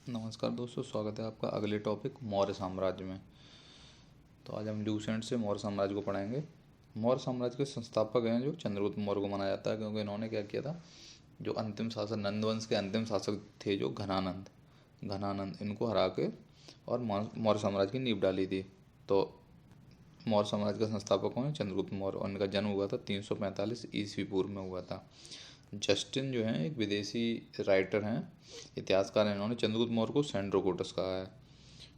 नमस्कार दोस्तों, स्वागत है आपका अगले टॉपिक मौर्य साम्राज्य में। तो आज हम ल्यूसेंट से मौर्य साम्राज्य को पढ़ाएंगे। मौर्य साम्राज्य के संस्थापक हैं जो चंद्रगुप्त मौर्य को माना जाता है, क्योंकि इन्होंने क्या किया था, जो अंतिम शासक नंद वंश के अंतिम शासक थे जो घनानंद घनानंद इनको हरा के और मौर्य साम्राज्य की नींव डाली थी। तो मौर्य साम्राज्य का संस्थापक हैं चंद्रगुप्त मौर्य। उनका जन्म हुआ था 345 ईस्वी पूर्व में हुआ था। जस्टिन जो हैं एक विदेशी राइटर हैं, इतिहासकार हैं। इन्होंने चंद्रगुप्त मौर्य को सेंड्रोकोटस कहा है।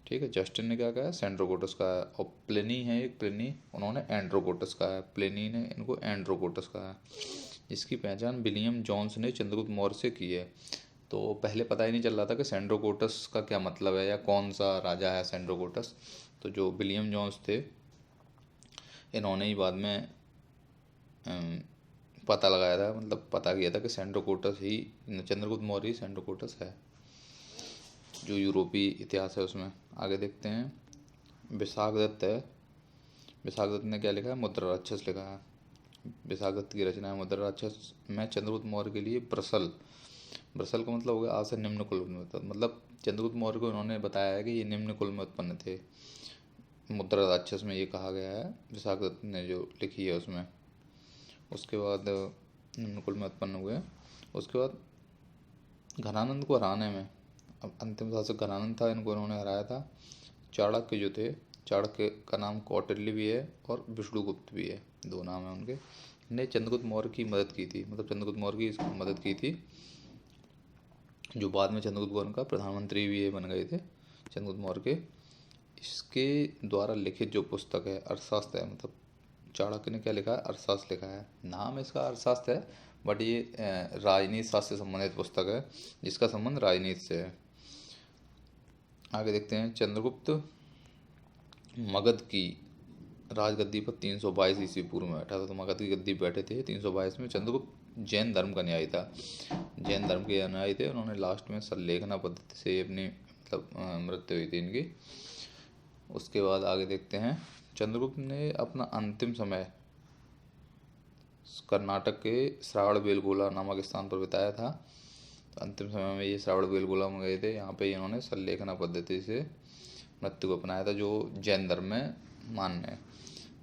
ठीक है, जस्टिन ने क्या कहा है, सेंड्रोकोटस कहा है। और प्लिनी है एक, प्लिनी, उन्होंने एंड्रोकोटस कहा है। प्लिनी ने इनको एंड्रोकोटस कहा है। इसकी पहचान विलियम जोन्स ने चंद्रगुप्त मौर्य से की है। तो पहले पता ही नहीं चल रहा था कि सेंड्रोकोटस का क्या मतलब है या कौन सा राजा है सेंड्रोकोटस। तो जो विलियम जोन्स थे, इन्होंने ही बाद में पता लगाया था, मतलब पता किया था कि सेंड्रोकोटस ही, चंद्रगुप्त मौर्य ही सेंड्रोकोटस है, जो यूरोपीय इतिहास है उसमें। आगे देखते हैं। विशाखदत्त है। विशाखदत्त ने क्या लिखा है, मुद्रा राक्षस लिखा है। विशाखदत्त की रचना है मुद्रा राक्षस में चंद्रगुप्त मौर्य के लिए ब्रसल, ब्रसल का मतलब हो गया आज से निम्न कुल में, मतलब चंद्रगुप्त मौर्य को इन्होंने बताया है कि ये निम्न कुल में उत्पन्न थे। मुद्रा राक्षस में ये कहा गया है, विशाखदत्त ने जो लिखी है उसमें। उसके बाद निम्न कुल में उत्पन्न हुए। उसके बाद घनानंद को हराने में, अब अंतिम शासक घनानंद था, इनको इन्होंने हराया था। चाणक्य जो थे, चाणक्य का नाम कौटिल्य भी है और विष्णुगुप्त भी है, दो नाम है उनके, ने चंद्रगुप्त मौर्य की मदद की थी, मतलब चंद्रगुप्त मौर्य की इसकी मदद की थी, जो बाद में चंद्रगुप्त मौर्य का प्रधानमंत्री भी ये बन गए थे, चंद्रगुप्त मौर्य के। इसके द्वारा लिखित जो पुस्तक है अर्थशास्त्र है, मतलब चाणक्य ने क्या लिखा है, अर्थशास्त्र लिखा है। नाम इसका अर्थशास्त्र है, बट ये राजनीति शास्त्र से संबंधित पुस्तक है, जिसका संबंध राजनीति से है। आगे देखते हैं। चंद्रगुप्त मगध की राजगद्दी पर 322 ईस्वी पूर्व में बैठा था। तो मगध की गद्दी बैठे थे 322 में। चंद्रगुप्त जैन धर्म का न्यायी था, जैन धर्म के अनुयायी थे। उन्होंने लास्ट में सल्लेखना पद्धति से अपनी, मतलब मृत्यु हुई थी इनकी। उसके बाद आगे देखते हैं। चंद्रगुप्त ने अपना अंतिम समय कर्नाटक के श्रावण बेलगोला नामक स्थान पर बिताया था। तो अंतिम समय में ये श्रावण बेलगोला में गए थे। यहाँ पे इन्होंने सल्लेखना पद्धति से मृत्यु को अपनाया था, जो जैन धर्म में मान्य है।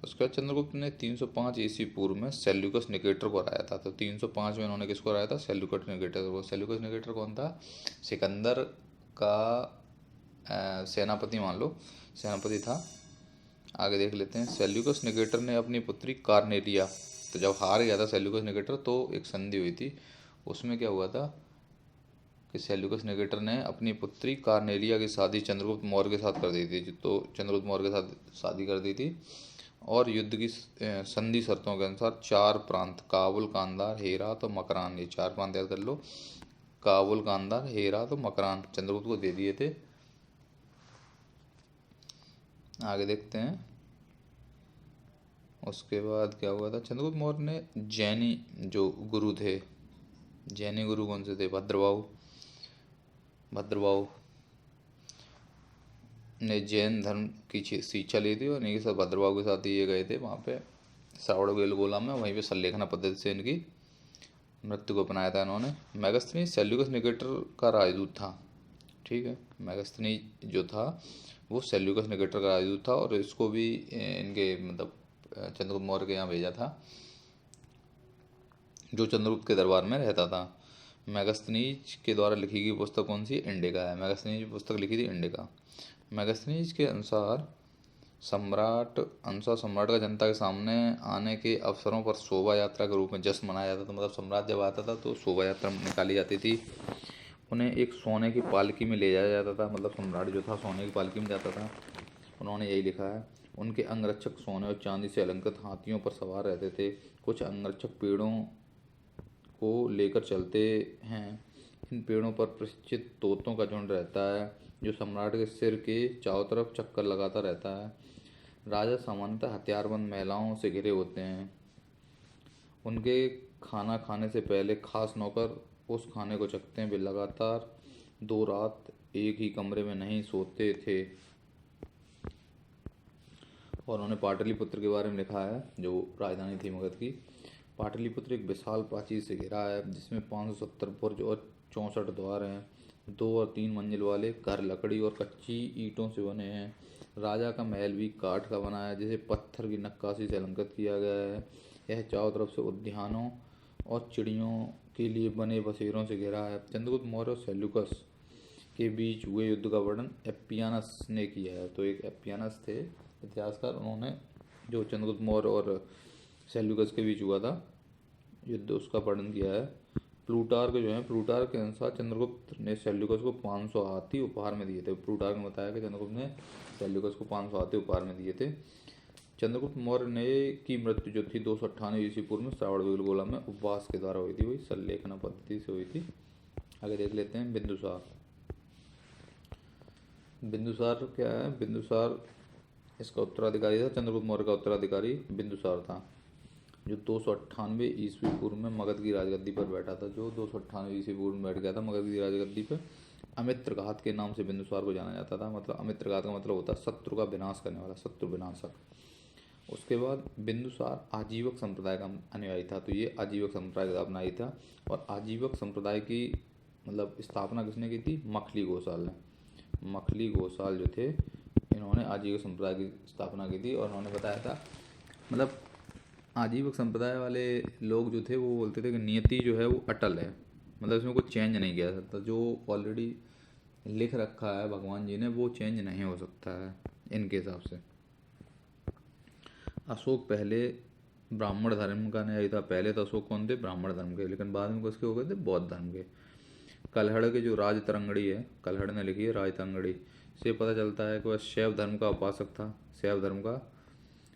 उसके बाद चंद्रगुप्त ने 305 ईस्वी पूर्व में सेल्यूकस निकेटर को हराया था। तो 305 में इन्होंने किसको हराया था, सेल्यूकस निकेटर को। सेल्यूकस निकेटर कौन था, सिकंदर का सेनापति मान लो, सेनापति था। आगे देख लेते हैं। सेल्यूकस निकेटर ने अपनी पुत्री कार्नेलिया, तो जब हार गया था सेल्यूकस निकेटर तो एक संधि हुई थी, उसमें क्या हुआ था कि सेल्यूकस निकेटर ने अपनी पुत्री कार्नेलिया की शादी चंद्रगुप्त मौर्य के साथ कर दी थी। तो चंद्रगुप्त मौर्य के साथ शादी कर दी थी, और युद्ध की संधि शर्तों के अनुसार 4 प्रांत, काबुल, कांधार, हेरात और मकरान, ये 4 प्रांत याद कर लो, काबुल, कांधार, हेरात और मकरान, चंद्रगुप्त को दे दिए थे। आगे देखते हैं। उसके बाद क्या हुआ था, चंद्रगुप्त मौर्य ने जैनी जो गुरु थे, जैनी गुरु कौन से थे, भद्रबाहु, भद्रबाहु ने जैन धर्म की शिक्षा ली थी, और इनके साथ भद्रबाहु के साथ ये गए थे वहाँ पे श्रावण बेलगोला में। वहीं पे सल्लेखना पद्धति से इनकी मृत्यु को अपनाया था इन्होंने। मैगस्थनीज सेल्यूकस निकेटर का राजदूत था। ठीक है, मैगस्थनीज जो था वो सेल्यूकस निकेटर का राजदूत था, और इसको भी इनके, मतलब चंद्रगुप्त मौर्य के यहाँ भेजा था, जो चंद्रगुप्त के दरबार में रहता था। मैगस्थनीज के द्वारा लिखी गई पुस्तक कौन सी, इंडिका है। मैगस्थनीज पुस्तक लिखी थी इंडिका। मैगस्थनीज के अनुसार सम्राट का जनता के सामने आने के अवसरों पर शोभा यात्रा के रूप में जश्न मनाया जाता था। मतलब सम्राट जब आता था तो शोभा यात्रा निकाली जाती थी। उन्हें एक सोने की पालकी में ले जाया जाता था, मतलब सम्राट जो था सोने की पालकी में जाता था। उन्होंने यही लिखा है। उनके अंगरक्षक सोने और चांदी से अलंकृत हाथियों पर सवार रहते थे। कुछ अंगरक्षक पेड़ों को लेकर चलते हैं। इन पेड़ों पर प्रशिक्षित तोतों का झुंड रहता है, जो सम्राट के सिर के चारों तरफ चक्कर लगाता रहता है। राजा सामान्यतः हथियारबंद महिलाओं से घिरे होते हैं। उनके खाना खाने से पहले खास नौकर उस खाने को चखते हैं। वे लगातार 2 रात एक ही कमरे में नहीं सोते थे। और उन्होंने पाटलिपुत्र के बारे में लिखा है, जो राजधानी थी मगध की। पाटलिपुत्र एक विशाल प्राचीर से घिरा है, जिसमें 570 बुर्ज और 64 द्वार हैं। 2 और 3 मंजिल वाले घर लकड़ी और कच्ची ईंटों से बने हैं। राजा का महल भी काठ का बना है, जिसे पत्थर की नक्काशी से अलंकृत किया गया है। यह चारों तरफ से उद्यानों और चिड़ियों के लिए बने बसेरों से घिरा है। चंद्रगुप्त मौर्य और सेल्यूकस के बीच हुए युद्ध का वर्णन एप्पियानस ने किया है। तो एक एप्पियानस थे इतिहासकार, उन्होंने जो चंद्रगुप्त मौर्य और सेल्यूकस के बीच हुआ था युद्ध, उसका वर्णन किया है। प्लूटार्क जो है, प्लूटार्क के अनुसार चंद्रगुप्त ने सेल्यूकस को 500 हाथी उपहार में दिए थे। प्लूटार्क ने बताया कि चंद्रगुप्त ने सेल्यूकस को 500 हाथी उपहार में दिए थे। चंद्रगुप्त मौर्य ने की मृत्यु जो थी 298 ईस्वी पूर्व में श्रावणबेलगोला में उपवास के द्वारा हुई थी, वही सल्लेखना पद्धति से हुई थी। आगे देख लेते हैं बिंदुसार। बिंदुसार क्या है? बिंदुसार इसका उत्तराधिकारी था, चंद्रगुप्त मौर्य का उत्तराधिकारी बिंदुसार था, जो 298 ईस्वी पूर्व में मगध की राजगद्दी पर बैठा था। जो 298 ईस्वी पूर्व में बैठ गया था मगध की राजगद्दी पर। अमित्रघात के नाम से बिंदुसार को जाना जाता था। मतलब अमित्रघात का मतलब होता है शत्रु का विनाश करने वाला, शत्रु विनाशक। उसके बाद बिंदुसार आजीवक संप्रदाय का अनुयायी था। तो ये आजीवक संप्रदाय का अपनाई था। और आजीवक संप्रदाय की मतलब स्थापना किसने की थी? मखली घोषाल ने। मखली घोषाल जो थे, इन्होंने आजीवक संप्रदाय की स्थापना की थी। और उन्होंने बताया था, मतलब आजीवक संप्रदाय वाले लोग जो थे वो बोलते थे कि नियति जो है वो अटल है, मतलब इसमें कुछ चेंज नहीं किया जा सकता। जो ऑलरेडी लिख रखा है भगवान जी ने वो चेंज नहीं हो सकता है इनके हिसाब से। अशोक पहले ब्राह्मण धर्म का अनुयायी था। पहले तो अशोक कौन थे? ब्राह्मण धर्म के, लेकिन बाद में किसके हो गए थे? बौद्ध धर्म के। कल्हड़ के जो राजतरंगड़ी है, कल्हड़ ने लिखी है राजतरंगड़ी, से पता चलता है कि वह शैव धर्म का उपासक था। शैव धर्म का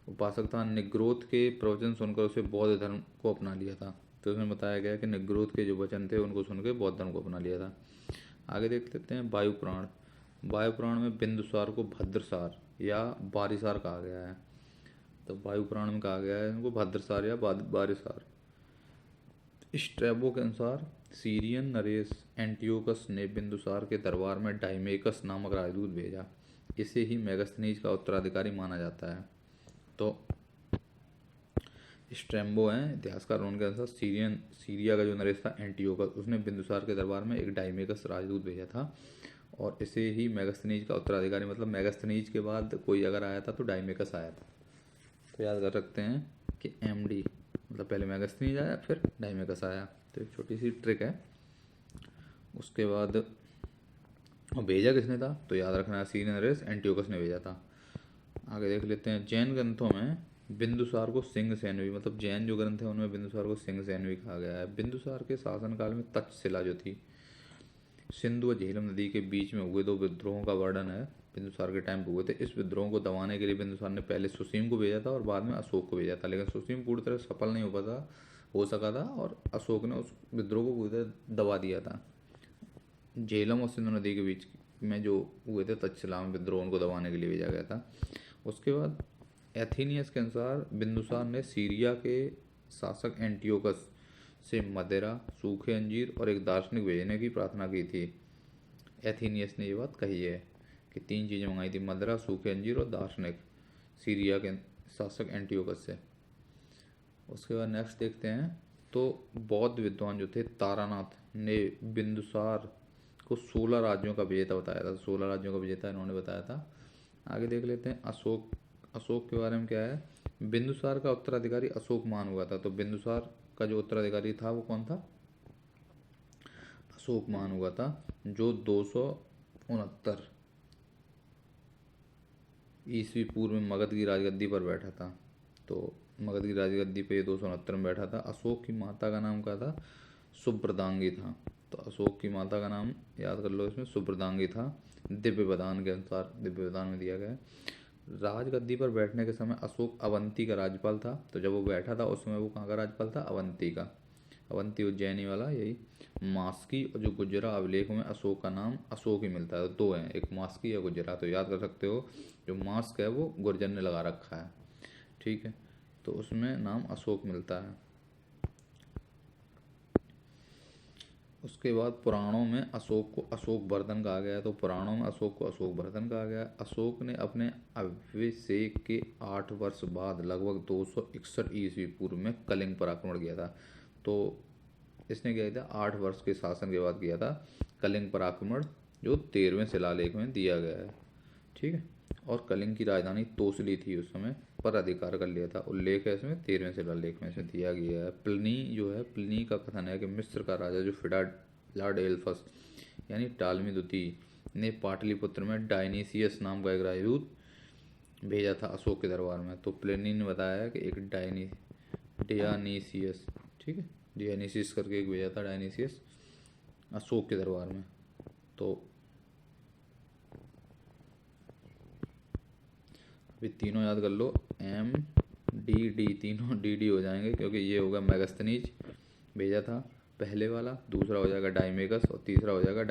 उपासक था। निग्रोध के प्रवचन सुनकर उसे बौद्ध धर्म को अपना लिया था। तो उसमें बताया गया कि निग्रोध के जो वचन थे उनको सुनकर बौद्ध धर्म को अपना लिया था। आगे देख लेते हैं वायुपुराण। वायुपुराण में बिंदुसार को भद्रसार या बारिसार कहा गया है। तो वायुपुराण में कहा गया है इनको भद्रसार या बारिसार। स्ट्रैबो के अनुसार सीरियन नरेश एंटियोकस ने बिंदुसार के दरबार में डाइमेकस नामक राजदूत भेजा। इसे ही मेगास्थनीज का उत्तराधिकारी माना जाता है। तो स्ट्रैम्बो हैं इतिहासकार, उनके अनुसार सीरिया का जो नरेश था एंटियोकस, उसने बिंदुसार के दरबार में एक डाइमेकस राजदूत भेजा था। और इसे ही मेगास्थनीज का उत्तराधिकारी, मतलब मेगास्थनीज के बाद कोई अगर आया था तो डाइमेकस आया था। तो याद कर सकते हैं कि एमडी मतलब पहले मेगास्थनीज आया फिर डाइमेकस आया। तो एक छोटी सी ट्रिक है। उसके बाद भेजा किसने था? तो याद रखना है सीरियन नरेश एंटियोकस ने भेजा था। आगे देख लेते हैं जैन ग्रंथों में बिंदुसार को सिंह सेनवी, मतलब जैन जो ग्रंथ है उनमें बिंदुसार को सिंह सेनवी कहा गया है। बिंदुसार के शासनकाल में तक्षशिला जो थी, सिंधु और झेलम नदी के बीच में हुए 2 विद्रोहों का वर्णन है। बिंदुसार के टाइम पे हुए थे। इस विद्रोह को दबाने के लिए बिंदुसार ने पहले सुसीम को भेजा था और बाद में अशोक को भेजा था, लेकिन सुसीम पूरी तरह सफल नहीं हो सका था और अशोक ने उस विद्रोह को पूरी तरह दबा दिया था। झेलम और सिंधु नदी के बीच में जो हुए थे तक्षशिला में विद्रोह, उनको दबाने के लिए भेजा गया था। उसके बाद एथेनियस के अनुसार बिंदुसार ने सीरिया के शासक एंटियोकस से मदिरा, सूखे अंजीर और एक दार्शनिक भेजने की प्रार्थना की थी। एथेनियस ने ये बात कही है कि 3 चीज़ें मंगाई थी, मदिरा, सूखे अंजीर और दार्शनिक, सीरिया के शासक एंटियोकस से। उसके बाद नेक्स्ट देखते हैं। तो बौद्ध विद्वान जो थे तारानाथ ने बिंदुसार को 16 राज्यों का विजेता बताया था। 16 राज्यों का विजेता इन्होंने बताया था। आगे देख लेते हैं अशोक। अशोक के बारे में क्या है? बिंदुसार का उत्तराधिकारी अशोकमान हुआ था। तो बिंदुसार का जो उत्तराधिकारी था वो कौन था? अशोकमान हुआ था, जो 269 ईस्वी पूर्व में मगध की राजगद्दी पर बैठा था। तो मगध की राजगद्दी पे 269 में बैठा था। अशोक की माता का नाम क्या था? सुब्रदांगी था। तो अशोक की माता का नाम याद कर लो, इसमें सुब्रदांगी था। दिव्य वदान के अनुसार, दिव्य वदान में दिया गया है। राजगद्दी पर बैठने के समय अशोक अवंती का राज्यपाल था। तो जब वो बैठा था उस समय वो कहाँ का राज्यपाल था? अवंती का। अवंती उज्जैनी वाला, यही। मास्की और जो गुजरा अभिलेख में अशोक का नाम अशोक ही मिलता है। तो 2 हैं, एक मास्की या गुजरा। तो याद कर सकते हो जो मास्क है वो गुर्जर ने लगा रखा है, ठीक है, तो उसमें नाम अशोक मिलता है। उसके बाद पुराणों में अशोक को अशोक वर्धन कहा गया है। तो पुराणों में अशोक को अशोक वर्धन कहा गया है। अशोक ने अपने अभिषेक के 8 वर्ष बाद लगभग 261 ईस्वी पूर्व में कलिंग पर आक्रमण किया था। तो इसने क्या किया था? 8 वर्ष के शासन के बाद किया था। कलिंग पर आक्रमण जो 13वें शिलालेख में दिया गया है। ठीक है, और कलिंग की राजधानी तोसली थी उस समय, पर अधिकार कर लिया था। उल्लेख है इसमें 13वें शिलालेख में इसमें दिया गया है। प्लिनी जो है, प्लिनी का कथन है कि मिस्र का राजा जो फिलाडेल्फस यानी टालमी द्वितीय ने पाटलिपुत्र में डायनीसियस नाम का एक राजदूत भेजा था अशोक के दरबार में। तो प्लिनी ने बताया है कि एक डियानीसियस, ठीक है, डियानीसियस करके एक भेजा था डायनीसियस अशोक के दरबार में। तो अभी तीनों याद कर लो, एम डी डी, तीनों डी डी हो जाएंगे क्योंकि ये होगा मेगास्थनीज भेजा था पहले वाला, दूसरा हो जाएगा डाइमेगस और तीसरा हो जाएगा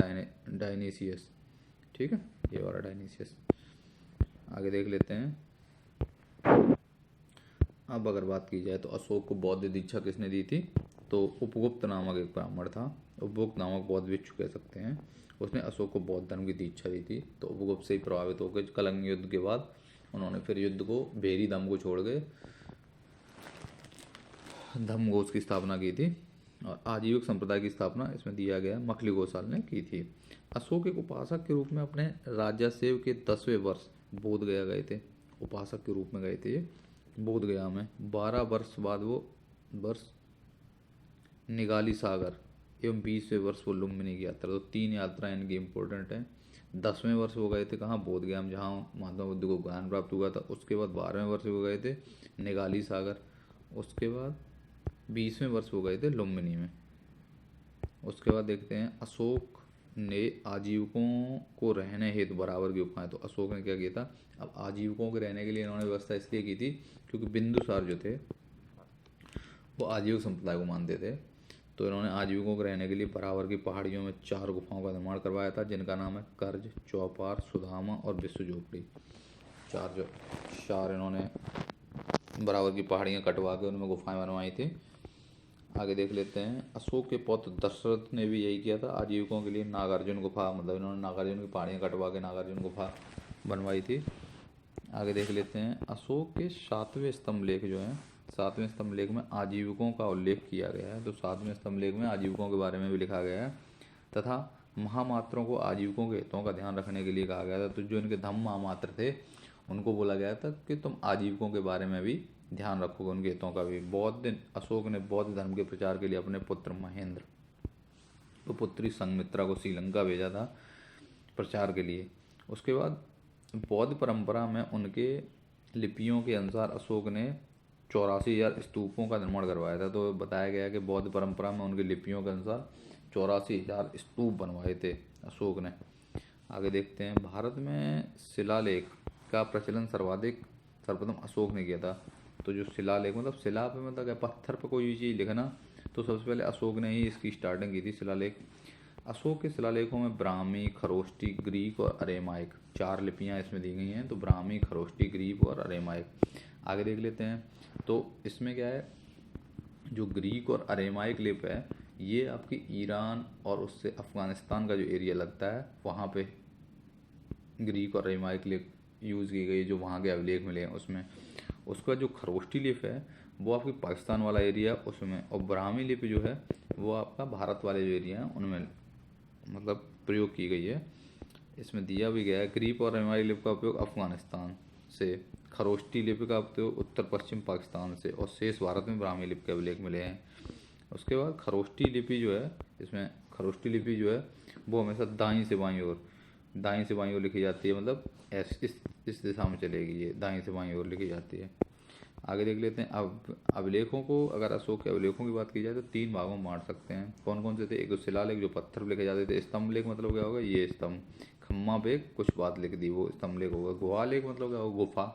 डायनीसियस। ठीक है, ये वाला डायनीसियस। आगे देख लेते हैं। अब अगर बात की जाए तो अशोक को बौद्ध दीक्षा किसने दी थी? तो उपगुप्त नामक एक ब्राह्मण था, उपगुप्त नामक बौद्ध भिक्षु कह सकते हैं, उसने अशोक को बौद्ध धर्म की दीक्षा दी थी। तो उपगुप्त से ही प्रभावित होकर कलिंग युद्ध के बाद उन्होंने फिर युद्ध को भेरी धम्म को छोड़ के धम्मघोष की स्थापना की थी, और आजीविक संप्रदाय की स्थापना इसमें दिया गया मखली गोसाल ने की थी। अशोक एक उपासक के रूप में अपने राज्यासेव के 10वें वर्ष बोध गया गए थे। उपासक के रूप में गए थे ये बोध गया में। 12 वर्ष बाद वो वर्ष निगाली सागर एवं 20वें वर्ष वो लुम्बिनी की यात्रा। तो 3 यात्राएं इनकी इंपॉर्टेंट हैं। 10वें वर्ष वो गए थे कहाँ? बोध गया में, जहाँ महात्मा बुद्ध को ज्ञान प्राप्त हुआ था। उसके बाद 12वें वर्ष वो गए थे निगाली सागर। उसके बाद 20वें वर्ष वो गए थे लुम्बिनी में। उसके बाद देखते हैं अशोक ने आजीविकों को रहने हेतु बराबर की गुफाएं। तो अशोक ने क्या किया था? अब आजीविकों के रहने के लिए इन्होंने व्यवस्था इसलिए की थी क्योंकि बिंदुसार जो थे वो आजीविक संप्रदाय को मानते थे। तो इन्होंने आजीविकों के रहने के लिए बराबर की पहाड़ियों में 4 गुफाओं का निर्माण करवाया था, जिनका नाम है कर्ज, चौपार, सुदामा और विश्व झोपड़ी। 4 इन्होंने बराबर की पहाड़ियाँ कटवा के उनमें गुफाएं बनवाई थी। आगे देख लेते हैं। अशोक के पौत्र दशरथ ने भी यही किया था, आजीविकों के लिए नागार्जुन गुफा, मतलब इन्होंने नागार्जुन की पहाड़ियाँ कटवा के नागार्जुन गुफा बनवाई थी। आगे देख लेते हैं। अशोक के 7वें स्तंभ लेख जो है, 7वें स्तंभ लेख में आजीविकों का उल्लेख किया गया है। तो 7वें स्तंभ लेख में आजीविकों के बारे में भी लिखा गया है तथा महामात्रों को आजीविकों के हितों का ध्यान रखने के लिए कहा गया था। तो जो इनके धम्म महामात्र थे उनको बोला गया था कि तुम आजीविकों के बारे में भी ध्यान रखोगे, उनके हितों का भी। अशोक ने बौद्ध धर्म के प्रचार के लिए अपने पुत्र महेंद्र तो पुत्री संघमित्रा को श्रीलंका भेजा था प्रचार के लिए। उसके बाद बौद्ध परंपरा में उनके लिपियों के अनुसार अशोक ने 84,000 स्तूपों का निर्माण करवाया था। तो बताया गया कि बौद्ध परंपरा में उनके लिपियों के अनुसार 84,000 स्तूप बनवाए थे अशोक ने। आगे देखते हैं। भारत में शिलालेख का प्रचलन सर्वप्रथम अशोक ने किया था। तो जो शिलालेख मतलब शिला पे मतलब क्या, पत्थर पर कोई भी चीज़ लिखना, तो सबसे पहले अशोक ने ही इसकी स्टार्टिंग की थी शिलालेख। अशोक के शिलालेखों में ब्राह्मी, खरोष्टी, ग्रीक और अरेमाइक 4 लिपियाँ इसमें दी गई हैं। तो ब्राह्मी, खरोष्टी, ग्रीक और अरेमाइक। आगे देख लेते हैं। तो इसमें क्या है, जो ग्रीक और अरेमाइक लिप है ये आपकी ईरान और उससे अफ़गानिस्तान का जो एरिया लगता है वहाँ पे ग्रीक और अरेमाइक लिप यूज़ की गई, जो वहाँ के अभिलेख मिले हैं उसमें। उसका जो खरोष्टी लिपि है वो आपकी पाकिस्तान वाला एरिया उसमें, और ब्राह्मी लिपि जो है वो आपका भारत वाले जो एरिया हैं उनमें मतलब प्रयोग की गई है। इसमें दिया भी गया है ग्रीक और अरेमाइक लिपि का उपयोग अफगानिस्तान से, खरोष्टी लिपि का उपयोग उत्तर पश्चिम पाकिस्तान से, और शेष भारत में ब्राह्मी लिपि के अभिलेख मिले हैं। उसके बाद खरोष्टी लिपि जो है, इसमें खरोष्टी लिपि जो है वो हमेशा दाईं से बाईं ओर लिखी जाती है, मतलब इस दिशा में चलेगी, ये दाईं से बाईं ओर लिखी जाती है। आगे देख लेते हैं। अब अभिलेखों को, अगर अशोक के अभिलेखों की बात की जाए तो 3 भागों में बांट सकते हैं। कौन कौन से थे? एक तो शिलालेख जो पत्थर पर लिखे जाते थे, स्तंभ लेख मतलब क्या होगा, ये स्तंभ, खम्मा पे कुछ बात लिख दी वो स्तंभ लेख होगा। गुहा लेख मतलब क्या होगा,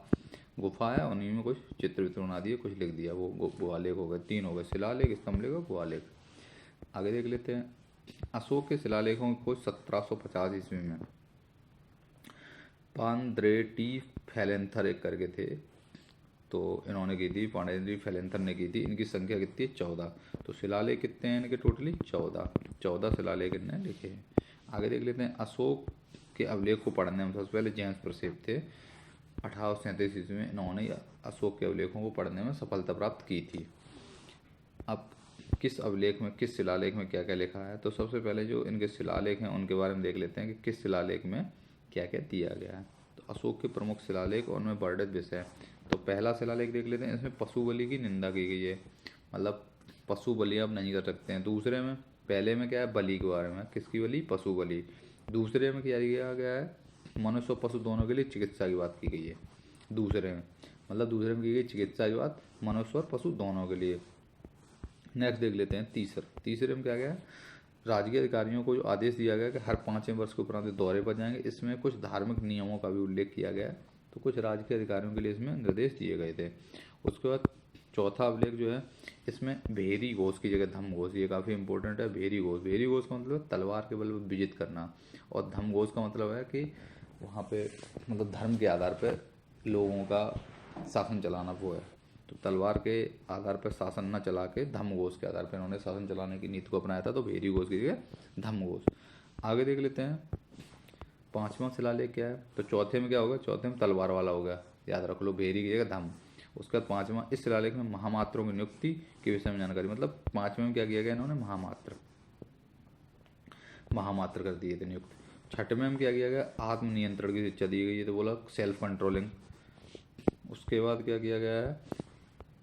गुफा है उन्हीं में कुछ चित्र वित्र बना दिए, कुछ लिख दिया, वो गुहा लेख हो गए। 3 हो गए, शिलालेख, स्तंभ लेख और गुहा लेख। आगे देख लेते हैं। अशोक के शिलालेखों की खोज 1750 ईस्वी में पांद्रेटी फैलेंथर एक करके थे, तो इन्होंने की थी, पांड्रेटी फैलेंथर ने की थी। इनकी संख्या कितनी है? 14। तो शिलालेख कितने हैं इनके? टोटली 14 शिलालेख इन्होंने लिखे हैं। आगे देख लेते हैं। अशोक के अभिलेख को पढ़ने में सबसे पहले जेम्स प्रसेप थे। 1837 ईस्वी में इन्होंने अशोक के अभिलेखों को पढ़ने में सफलता प्राप्त की थी। अब किस अभिलेख में, किस शिलालेख में क्या क्या लिखा है। तो सबसे पहले जो इनके शिलालेख हैं उनके बारे में देख लेते हैं कि किस शिलालेख में क्या क्या दिया गया है। तो अशोक के प्रमुख शिलालेख और उनमें वर्णित विषय। तो पहला शिलालेख देख लेते हैं, इसमें पशु बलि की निंदा की गई है, मतलब पशु बलि आप नहीं कर सकते हैं। दूसरे में, पहले में क्या है, बलि के बारे में, किसकी बलि, पशु बलि। दूसरे में क्या किया गया है, मनुष्य और पशु दोनों के लिए चिकित्सा की बात की गई है। दूसरे में मतलब दूसरे में की गई चिकित्सा की बात मनुष्य और पशु दोनों के लिए। नेक्स्ट देख लेते हैं तीसरे में क्या गया है, राजकीय अधिकारियों को जो आदेश दिया गया कि हर 5वें वर्ष के उपरांत दौरे पर जाएंगे। इसमें कुछ धार्मिक नियमों का भी उल्लेख किया गया है, तो कुछ राजकीय अधिकारियों के लिए इसमें निर्देश दिए गए थे। उसके बाद चौथा अभिलेख जो है, इसमें भेरी घोष की जगह धम घोष, ये काफ़ी इंपॉर्टेंट है। भेरी घोष का मतलब तलवार के बल पर विजित करना, और धम घोष का मतलब है कि वहाँ पे मतलब धर्म के आधार पर लोगों का शासन चलाना वो है। तो तलवार के आधार पर शासन न चला के धम घोष के आधार पर इन्होंने शासन चलाने की नीति को अपनाया था, तो भेरी घोष की जगह धम घोष। आगे देख लेते हैं 5वां शिलालेख क्या है। तो चौथे में क्या होगा, चौथे में तलवार वाला हो गया, याद रख लो, भेरी की जगह धम। उसके बाद 5वां, इस शिलालेख में महामात्रों की नियुक्ति के विषय में जानकारी, मतलब 5वें में क्या किया गया, इन्होंने महामात्र कर दिए थे नियुक्त। 6वें में क्या किया गया, आत्मनियंत्रण की शिक्षा दी गई है, तो बोला सेल्फ कंट्रोलिंग। उसके बाद क्या किया गया है,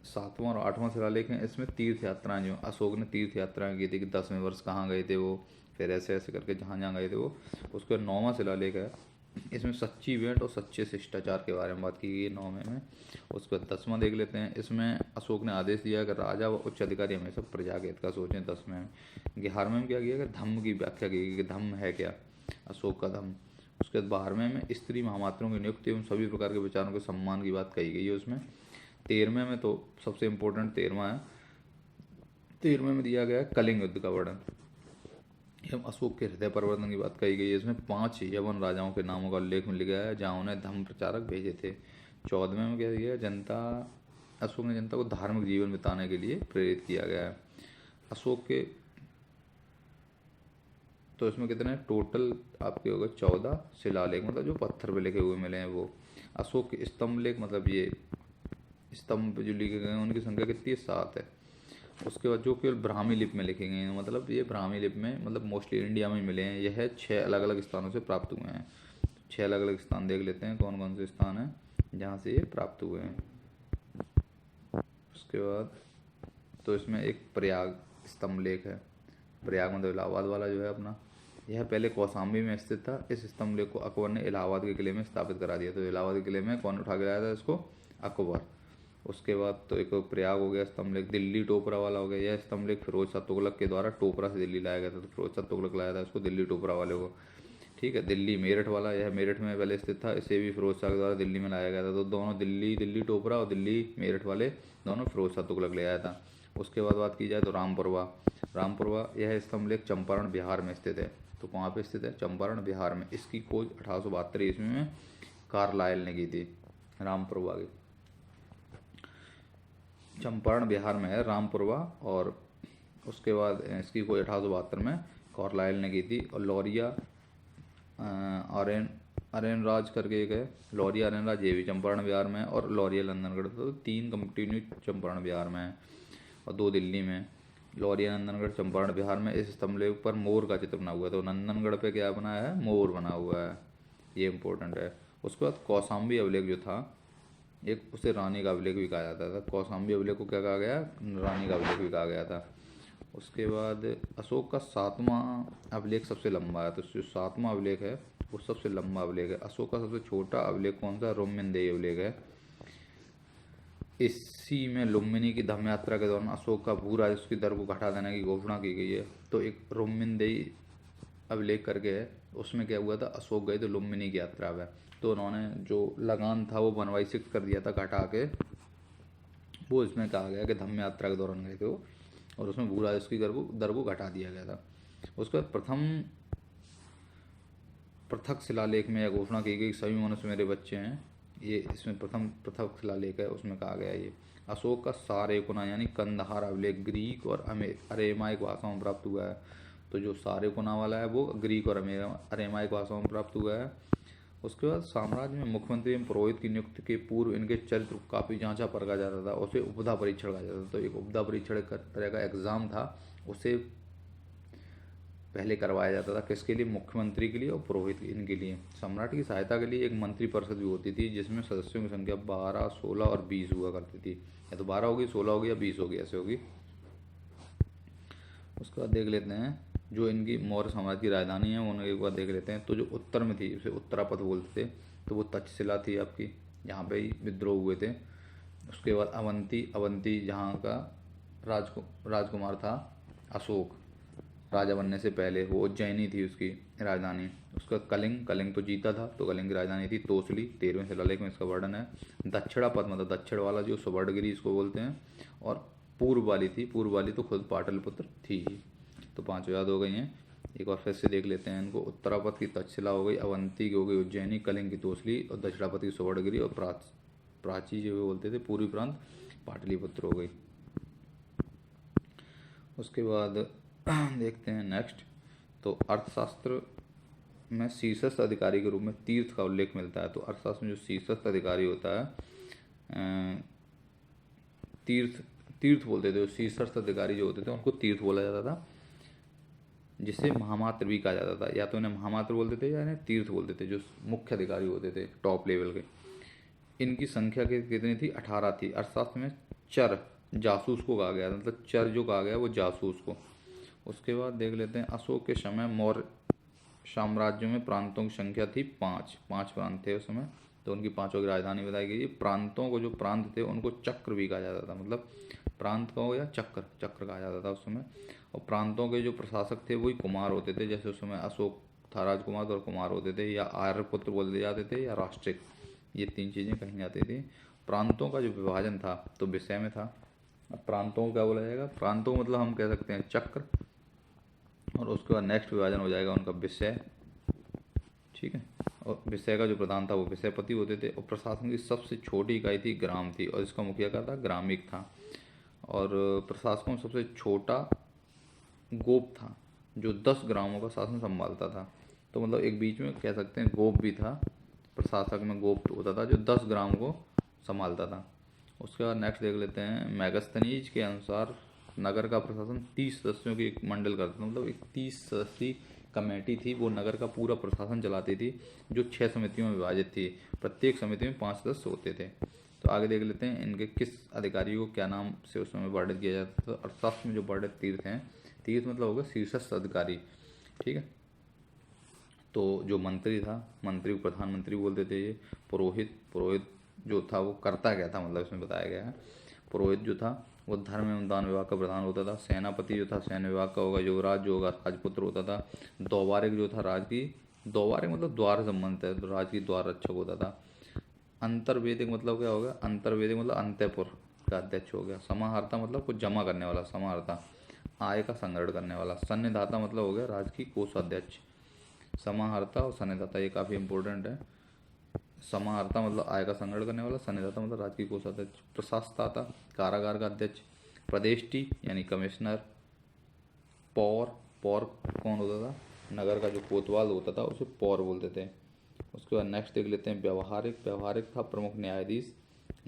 7वां और 8वां शिलालेख है, इसमें तीर्थ यात्राएं, जो अशोक ने तीर्थ यात्राएं की थी कि 10वें वर्ष कहाँ गए थे वो, फिर ऐसे ऐसे करके जहाँ जहाँ गए थे वो। उसके बाद 9वां शिलालेख है, इसमें सच्ची भेंट और सच्चे शिष्टाचार के बारे में बात की गई है 9वें में। उसके बाद 10वां देख लेते हैं, इसमें अशोक ने आदेश दिया कि राजा व उच्च अधिकारी हमेशा प्रजा के हित का सोचें। 10वें में 11वें में क्या किया गया, धम्म की व्याख्या की गई कि धम्म है क्या, अशोक का धम्म। उसके बाद 12वें में स्त्री महामात्रों की नियुक्ति एवं सभी प्रकार के विचारों के सम्मान की बात कही गई है उसमें। 13वें में तो सबसे इम्पोर्टेंट 13वां है, 13वें में दिया गया है कलिंग युद्ध का वर्णन एवं अशोक के हृदय परिवर्तन की बात कही गई है। इसमें 5 यवन राजाओं के नामों का उल्लेख मिल गया है जहाँ उन्हें धम्म प्रचारक भेजे थे। 14वें में क्या दिया है, अशोक ने जनता को धार्मिक जीवन बिताने के लिए प्रेरित किया गया है। अशोक के तो इसमें कितने टोटल आपके हो गए 14 शिलालेख, मतलब जो पत्थर पे लिखे हुए मिले हैं वो। अशोक के स्तंभ लेख, मतलब ये स्तंभ जो लिखे गए हैं उनकी संख्या कितनी है, 7 है। उसके बाद जो केवल ब्राह्मी लिपि में लिखे गए हैं, मतलब ये ब्राह्मी लिपि में मतलब मोस्टली इंडिया में मिले हैं, यह 6 अलग अलग स्थानों से प्राप्त हुए हैं। 6 अलग अलग स्थान देख लेते हैं कौन कौन से स्थान हैं जहाँ से ये प्राप्त हुए हैं। उसके बाद तो इसमें एक प्रयाग स्तंभ लेख है, प्रयाग मतलब इलाहाबाद वाला जो है अपना, यह पहले कौशाम्बी में स्थित था। इस स्तंभ लेख को अकबर ने इलाहाबाद के किले में स्थापित करा दिया। तो इलाहाबाद के किले में कौन उठा के लाया था इसको, अकबर। उसके बाद तो एक प्रयाग हो गया स्तंभ लेख। दिल्ली टोपरा वाला हो गया, यह स्तंभ लेख फिरोज शाह तुगलक के द्वारा टोपरा से दिल्ली लाया गया था। तो फिरोज शाह तुगलक लाया था इसको, दिल्ली टोपरा वाले को, ठीक है। दिल्ली मेरठ वाला, यह मेरठ में पहले स्थित था, इसे भी फिरोज शाह के द्वारा दिल्ली में लाया गया था। तो दोनों दिल्ली टोपरा और दिल्ली मेरठ वाले दोनों फिरोज शाह तुगलक ले आया था। उसके बाद बात की जाए तो रामपुरवा यह स्तंभ लेख चंपारण बिहार में स्थित है। तो कहाँ पे स्थित है, चंपारण बिहार में। इसकी खोज 1872 ईस्वी में कार्लाइल ने की थी, रामपुरवा की। चंपारण बिहार में है रामपुरवा, और उसके बाद इसकी खोज 1872 में कार्लाइल ने की थी। और लौरिया अरेनराज करके एक है, लौरिया अरेनराज, ये भी चंपारण बिहार में है। और लौरिया नंदनगढ़, तो 3 कंटिन्यू चंपारण बिहार में है और 2 दिल्ली में। लौरिया नंदनगढ़ चंपारण बिहार में। इस स्तंभ लेख पर मोर का चित्र बना हुआ है, तो नंदनगढ़ पे क्या बनाया है, मोर बना हुआ है, ये इंपॉर्टेंट है। उसके बाद कौशाम्बी अभिलेख जो था, एक उसे रानी का अभिलेख भी कहा जाता था। कौशाम्बी अभिलेख को क्या कहा गया, रानी का अभिलेख भी कहा गया था। उसके बाद अशोक का 7वां अभिलेख सबसे लंबा है, तो जो 7वां अभिलेख है वो सबसे लंबा अभिलेख है। अशोक का सबसे छोटा अभिलेख कौन सा, रोमिनदेही अभिलेख है। इसी में लुम्बिनी की धम्म यात्रा के दौरान अशोक का भू-राजस्व की दर को घटा देने की घोषणा की गई है। तो एक रोमिनदेही अभिलेख करके है, उसमें क्या हुआ था, अशोक गए थे लुम्बिनी की यात्रा में, तो उन्होंने जो लगान था वो 1/6 कर दिया था घटा के। वो इसमें कहा गया कि धम्म यात्रा के दौरान गए थे वो, और उसमें भू-राजस्व की दर को घटा दिया गया था। उसके बाद पृथक शिलालेख में यह घोषणा की गई कि सभी मनुष्य मेरे बच्चे हैं। ये इसमें प्रथम पृथक शिलालेख है, उसमें कहा गया ये। अशोक का सारेकुना यानी कंदहार अभिलेख ग्रीक और अरेमाइक भाषाओं में प्राप्त हुआ है। तो जो सारेकुना वाला है वो ग्रीक और अरेमाइक भाषाओं में प्राप्त हुआ है। उसके बाद साम्राज्य में मुख्यमंत्री एवं पुरोहित की नियुक्ति के पूर्व इनके चरित्र को काफ़ी जांचा परखा जाता था, उसे उपधा परीक्षण कहा जाता था। तो एक उपधा परीक्षण का तरह का एग्ज़ाम था, उसे पहले करवाया जाता था। किसके लिए? मुख्यमंत्री के लिए और पुरोहित इनके लिए। सम्राट की सहायता के लिए एक मंत्री परिषद भी होती थी, जिसमें सदस्यों की संख्या 12, 16 और 20 हुआ करती थी। या तो 12 होगी, 16 होगी या 20 होगी, ऐसे होगी। उसके बाद देख लेते हैं जो इनकी मौर्य साम्राज्य की राजधानी है, उन्हें एक बार देख लेते हैं। तो जो उत्तर में थी, उसे उत्तरापथ बोलते थे, तो वो तक्षशिला थी आपकी, यहाँ पे ही विद्रोह हुए थे। उसके बाद अवंती, अवंती जहाँ का राजकुमार था अशोक, राजा बनने से पहले, वो उज्जैनी थी उसकी राजधानी। उसका कलिंग, कलिंग तो जीता था, तो कलिंग की राजधानी थी तोसली। 13वें शिलालेख में इसका वर्णन है। दक्षिणापथ मतलब दक्षिण वाला, जो सुवर्णगिरी इसको बोलते हैं। और पूर्व वाली थी, पूर्व वाली तो खुद पाटलिपुत्र थी ही। तो 5 याद हो गई हैं। एक बार फिर से देख लेते हैं इनको। उत्तरापथ की तक्षशिला हो गई, अवंती की हो गई उज्जैनी, कलिंग की तोसली, और दक्षिणापथ की सुवर्णगिरी, और प्राची जो बोलते थे पूर्वी प्रांत, पाटलिपुत्र हो गई। उसके बाद देखते हैं नेक्स्ट। तो अर्थशास्त्र में शीर्षस्थ अधिकारी के रूप में तीर्थ का उल्लेख मिलता है। तो अर्थशास्त्र में जो शीर्षस्थ अधिकारी होता है, तीर्थ, तीर्थ बोलते थे। शीर्षस्थ अधिकारी जो होते थे उनको तीर्थ बोला जाता था, जिसे महामात्र भी कहा जाता था। या तो इन्हें महामात्र बोलते थे या इन्हें तीर्थ बोलते थे, जो मुख्य अधिकारी होते थे टॉप लेवल के। इनकी संख्या कितनी थी? 18 थी। अर्थशास्त्र में चर, जासूस को कहा गया, मतलब चर जो कहा गया वो जासूस को। उसके बाद देख लेते हैं अशोक के समय मौर्य साम्राज्यों में प्रांतों की संख्या थी 5 प्रांत थे उस समय। तो उनकी 5 की राजधानी बताई गई। प्रांतों को, जो प्रांत थे उनको चक्र भी कहा जाता था, मतलब प्रांत का हो या चक्र, चक्र कहा जाता था उस समय। और प्रांतों के जो प्रशासक थे वही कुमार होते थे। जैसे उस समय अशोक था राजकुमार, और कुमार होते थे, या आर्यपुत्र बोले जाते थे, या राष्ट्रिक, ये 3 चीज़ें कही जाती थी। प्रांतों का जो विभाजन था तो विषय में था। अब प्रांतों को क्या बोला जाएगा? प्रांतों मतलब हम कह सकते हैं चक्र, और उसके बाद नेक्स्ट विभाजन हो जाएगा उनका विषय, ठीक है। और विषय का जो प्रधान था वो विषयपति होते थे। और प्रशासन की सबसे छोटी इकाई थी ग्राम थी, और इसका मुखिया क्या था? ग्रामिक था। और प्रशासकों में सबसे छोटा गोप था, जो 10 ग्रामों का शासन संभालता था। तो मतलब एक बीच में कह सकते हैं गोप भी था, प्रशासक में गोप होता था जो 10 ग्राम को संभालता था। उसके बाद नेक्स्ट देख लेते हैं। मैगस्थनीज के अनुसार नगर का प्रशासन 30 सदस्यों की एक मंडल करता था, मतलब एक 30 सदस्यीय कमेटी थी, वो नगर का पूरा प्रशासन चलाती थी, जो 6 समितियों में विभाजित थी। प्रत्येक समिति में 5 सदस्य होते थे। तो आगे देख लेते हैं इनके किस अधिकारी को क्या नाम से उस समय वर्णित किया जाता था। तो अर्थशास्त्र में जो वर्णित तीर्थ हैं, तीर्थ मतलब होगा शीर्षस्थ अधिकारी, ठीक है। तो जो मंत्री था, मंत्री को प्रधानमंत्री बोलते थे ये। पुरोहित, पुरोहित जो था वो करता क्या था, मतलब इसमें बताया गया है। पुरोहित जो था वो धर्म एवं दान विभाग का प्रधान होता था। सेनापति जो था सैन्य विभाग का होगा। युवराज जो होगा राजपुत्र होता था। द्वारिक जो था राज की, द्वारिक मतलब द्वार संबंधित है, तो राज की द्वार रक्षक होता था। अंतर्वेदिक मतलब क्या होगा? अंतर्वेदिक मतलब अंत्यपुर का अध्यक्ष हो गया। समाहर्ता मतलब कुछ जमा करने वाला, समाहर्ता आय का संग्रहण करने वाला। सन्निधाता मतलब हो गया राज की कोषाध्यक्ष। समाहर्ता और सन्निधाता ये काफ़ी इंपॉर्टेंट है। समाहर्ता मतलब आय का संग्रहण करने वाला, सन्निधाता मतलब राज की कोषाध्यक्ष। प्रशासदाता कारागार का अध्यक्ष। प्रदेष्टि यानी कमिश्नर। पौर, पौर कौन होता था? नगर का जो कोतवाल होता था उसे पौर बोलते थे। उसके बाद नेक्स्ट देख लेते हैं व्यवहारिक। व्यवहारिक था प्रमुख न्यायाधीश।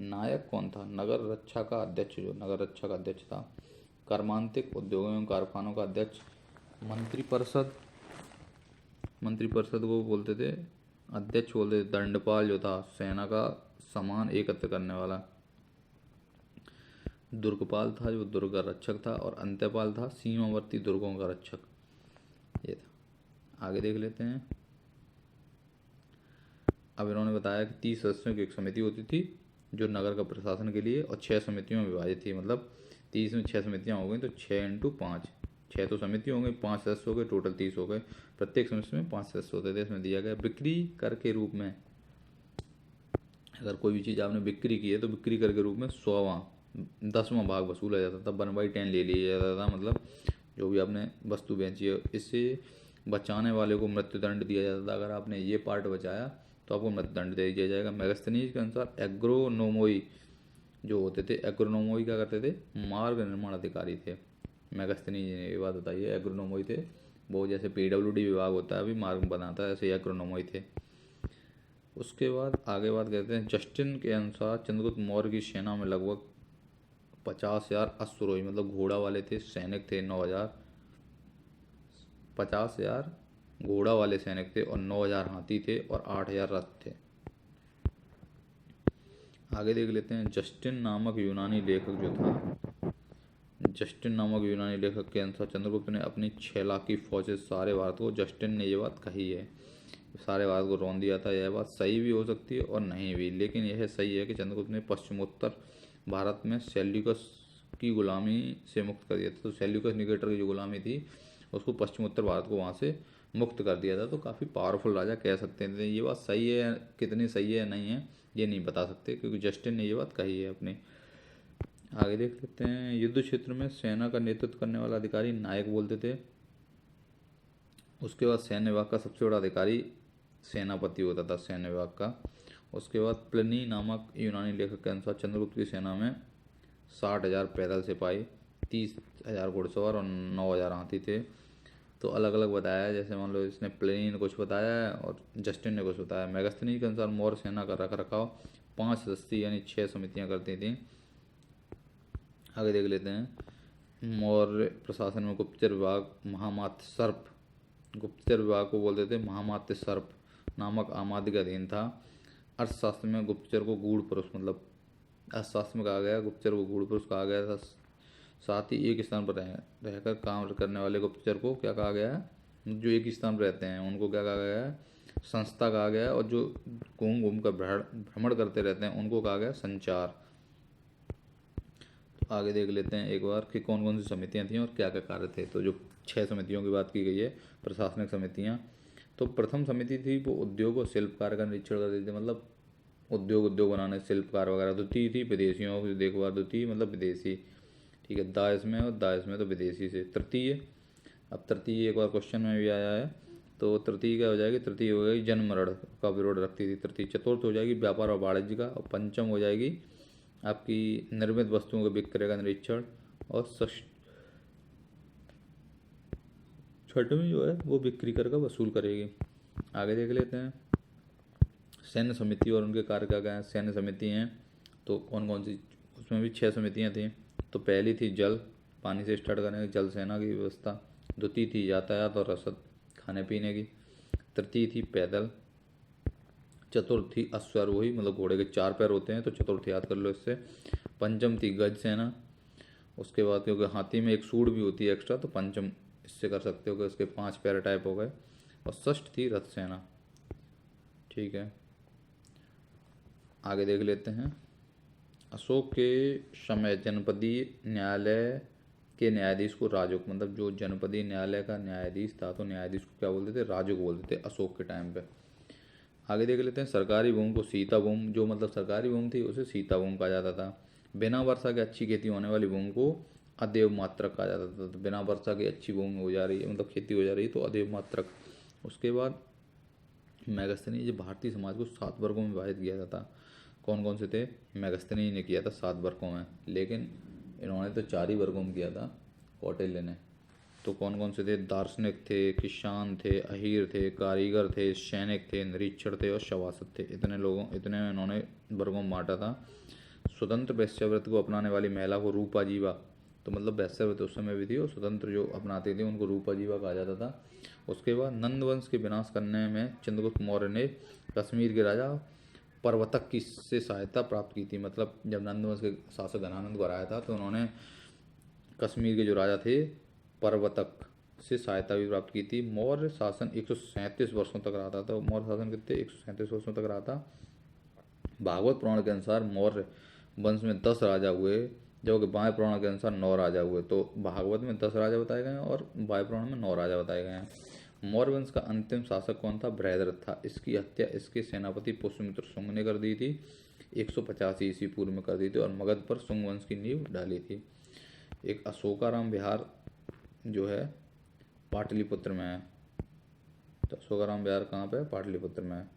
नायक कौन था? नगर रक्षा का अध्यक्ष, जो नगर रक्षा का अध्यक्ष था। कर्मांतिक उद्योगों एवं कारखानों का अध्यक्ष। मंत्रिपरिषद, मंत्रिपरिषद को बोलते थे अध्यक्ष बोलते थे। दंडपाल जो था सेना का सामान एकत्र करने वाला। दुर्गपाल था जो दुर्ग का रक्षक था। और अंत्यपाल था सीमावर्ती दुर्गों का रक्षक, ये था। आगे देख लेते हैं। अब इन्होंने बताया कि 30 सदस्यों की एक समिति होती थी जो नगर का प्रशासन के लिए, और 6 समितियों में विभाजित थी। मतलब 30 में 6 समितियाँ हो गई, तो 6 × 5, 6 तो समिति हो गई, 5 सदस्य हो गए, टोटल 30 हो गए। प्रत्येक समिति में 5 सदस्य होते थे। इसमें दिया गया बिक्री कर के रूप में, अगर कोई भी चीज़ आपने बिक्री की है तो बिक्री कर के रूप में 10वां भाग वसूला जाता था। 1/10 ले लिया जाता था, मतलब जो भी आपने वस्तु बेची है। इससे बचाने वाले को मृत्युदंड दिया जाता था। अगर आपने ये पार्ट बचाया तो आपको मृत्युदंड दे दिया जाएगा। मैगस्थनीज के अनुसार एग्रोनोमोई जो होते थे, एग्रोनोमोई क्या करते थे? मार्ग निर्माण अधिकारी थे। मैगस्थनीज ने ये बात बताई है, एग्रोनोमोई थे वो। जैसे PWD विभाग होता है अभी मार्ग बनाता है, ऐसे एग्रोनोमोई थे। उसके बाद आगे बात करते हैं। जस्टिन के अनुसार चंद्रगुप्त मौर्य की सेना में लगभग 50,000 अश्वरोही मतलब घोड़ा वाले थे सैनिक थे 9,000। 50,000 घोड़ा वाले सैनिक थे और 9,000 हाथी थे और 8,000 रथ थे। आगे देख लेते हैं। जस्टिन नामक यूनानी लेखक जो था, जस्टिन नामक यूनानी लेखक के अनुसार चंद्रगुप्त ने अपनी 6 लाख की फौज से सारे भारत को, जस्टिन ने ये बात कही है, सारे भारत को रौंद दिया था। यह बात सही भी हो सकती है और नहीं भी, लेकिन यह सही है कि चंद्रगुप्त ने पश्चिमोत्तर भारत में सेल्यूकस की गुलामी से मुक्त कर दिया था। तो सेल्यूकस निकेटर की जो गुलामी थी उसको पश्चिमोत्तर भारत को वहाँ से मुक्त कर दिया था। तो काफ़ी पावरफुल राजा कह सकते हैं। ये बात सही है, कितनी सही है नहीं है ये नहीं बता सकते, क्योंकि जस्टिन ने ये बात कही है अपनी। आगे देख लेते हैं। युद्ध क्षेत्र में सेना का नेतृत्व करने वाला अधिकारी नायक बोलते थे। उसके बाद सैन्य विभाग का सबसे बड़ा अधिकारी सेनापति होता था सैन्य विभाग का। उसके बाद प्लिनी नामक यूनानी लेखक के अनुसार चंद्रगुप्त की सेना में 60,000 पैदल सिपाही, 30,000 घुड़सवार और 9,000 हाथी थे। तो अलग अलग बताया है, जैसे मान लो इसने प्लिनी ने कुछ बताया है और जस्टिन ने कुछ बताया। मेगस्थनी के अनुसार मौर्य सेना का रख रखाव 5 सदस्यीय यानी 6 समितियाँ करती थीं। आगे देख लेते हैं। मौर्य प्रशासन में गुप्तचर विभाग महामात्य सर्प, गुप्तचर विभाग को बोलते थे महामात्य सर्प नामक आमात्य के अधीन था। अर्थशास्त्र में गुप्तचर को गूढ़ पुरुष मतलब अर्थशास्त्र में कहा गया गुप्तचर को गूढ़ पुरुष कहा गया था। साथ ही एक स्थान पर रहकर काम करने वाले गुप्तचर को क्या कहा गया है, जो एक स्थान पर रहते हैं उनको क्या कहा गया है, संस्था कहा गया है। और जो घूम घूम कर भ्रमण करते रहते हैं उनको कहा गया संचार। तो आगे देख लेते हैं एक बार कि कौन कौन सी समितियां थीं और क्या क्या कार्य थे। तो जो 6 समितियों की बात की गई है प्रशासनिक समितियां, तो प्रथम समिति थी वो उद्योग और शिल्प कार्य का निरीक्षण करती थी, मतलब उद्योग बनाने शिल्प कार्य वगैरह। द्वितीय थी विदेशियों की देखभाल, द्वितीय मतलब विदेशी, ठीक है, दा इसमें और दा इसमें तो विदेशी से। तृतीय, अब तृतीय एक बार क्वेश्चन में भी आया है, तो तृतीय क्या हो जाएगी, तृतीय हो जाएगी जन्म मरण का विरोध रखती थी तृतीय। चतुर्थ हो जाएगी व्यापार और वाणिज्य का, और पंचम हो जाएगी आपकी निर्मित वस्तुओं के विक्रय का निरीक्षण, और छठवीं जो है वो बिक्री कर का वसूल करेगी। आगे देख लेते हैं। सैन्य समिति और उनके कार्य क्या क्या हैं। सैन्य समिति हैं तो कौन कौन सी, उसमें भी 6 समितियां थीं। तो पहली थी जल, पानी से स्टार्ट करने की जल सेना की व्यवस्था। द्वितीय थी यातायात और रसद, खाने पीने की। तृतीय थी पैदल। चतुर्थ थी अश्वारोही, मतलब घोड़े के 4 पैर होते हैं तो चतुर्थ याद कर लो इससे। पंचम थी गज सेना। उसके बाद क्योंकि हाथी में एक सूंड भी होती है एक्स्ट्रा, तो पंचम इससे कर सकते हो कि उसके 5 पैर टाइप हो गए। और षष्ठ थी रथ सेना, ठीक है। आगे देख लेते हैं। अशोक के समय जनपदीय न्यायालय के न्यायाधीश को राजोग, मतलब जो जनपदीय न्यायालय का न्यायाधीश था तो न्यायाधीश को क्या बोलते थे, राजोग बोलते थे अशोक के टाइम पे। आगे देख लेते हैं। सरकारी भूमि को सीता भूमि, जो मतलब सरकारी भूमि थी उसे सीता भूमि कहा जाता था। बिना वर्षा के अच्छी खेती होने वाली भूमि को अदेव मात्रक कहा जाता था। तो बिना वर्षा की अच्छी भूमि हो जा रही है, मतलब खेती हो जा रही है, तो अदेव मात्रक। उसके बाद मेगस्थनी, जो भारतीय समाज को 7 वर्गों में विभाजित किया जाता। कौन कौन से थे, मेगस्थनी ने किया था 7 वर्गों में, लेकिन इन्होंने तो 4 ही वर्गों में किया था कौटिल्य ने। तो कौन कौन से थे, दार्शनिक थे, किसान थे, अहीर थे, कारीगर थे, सैनिक थे, निरीक्षर थे और सभासद थे। इतने इन्होंने वर्गों में बांटा था। स्वतंत्र वैश्यावृत्ति को अपनाने वाली महिला को रूपा जीवा, तो मतलब वैश्यावृत्ति उस समय भी थी और स्वतंत्र जो अपनाते थे उनको रूपा जीवा कहा जाता था। उसके बाद नंद वंश के विनाश करने में चंद्रगुप्त मौर्य ने कश्मीर के राजा पर्वतक की से सहायता प्राप्त की थी। मतलब जब नंद वंश के शासक घनानंद को हराया था तो उन्होंने कश्मीर के जो राजा थे पर्वतक से सहायता भी प्राप्त की थी। मौर्य शासन 137 वर्षों तक रहा था। तो मौर्य शासन कितने, 137 वर्षों तक रहा था। भागवत पुराण के अनुसार मौर्य वंश में 10 राजा हुए, जबकि वायु पुराण के अनुसार 9 राजा हुए। तो भागवत में 10 राजा बताए गए हैं और वायु पुराण में 9 राजा बताए गए हैं। मौर्य वंश का अंतिम शासक कौन था, बृहद्रथ था। इसकी हत्या इसके सेनापति पुष्यमित्र शुंग ने कर दी थी, 185 ईस्वी पूर्व में कर दी थी, और मगध पर शुंग वंश की नींव डाली थी। एक अशोकाराम विहार जो है पाटलिपुत्र में है। तो अशोकाराम विहार कहाँ पे है, पाटलिपुत्र में है।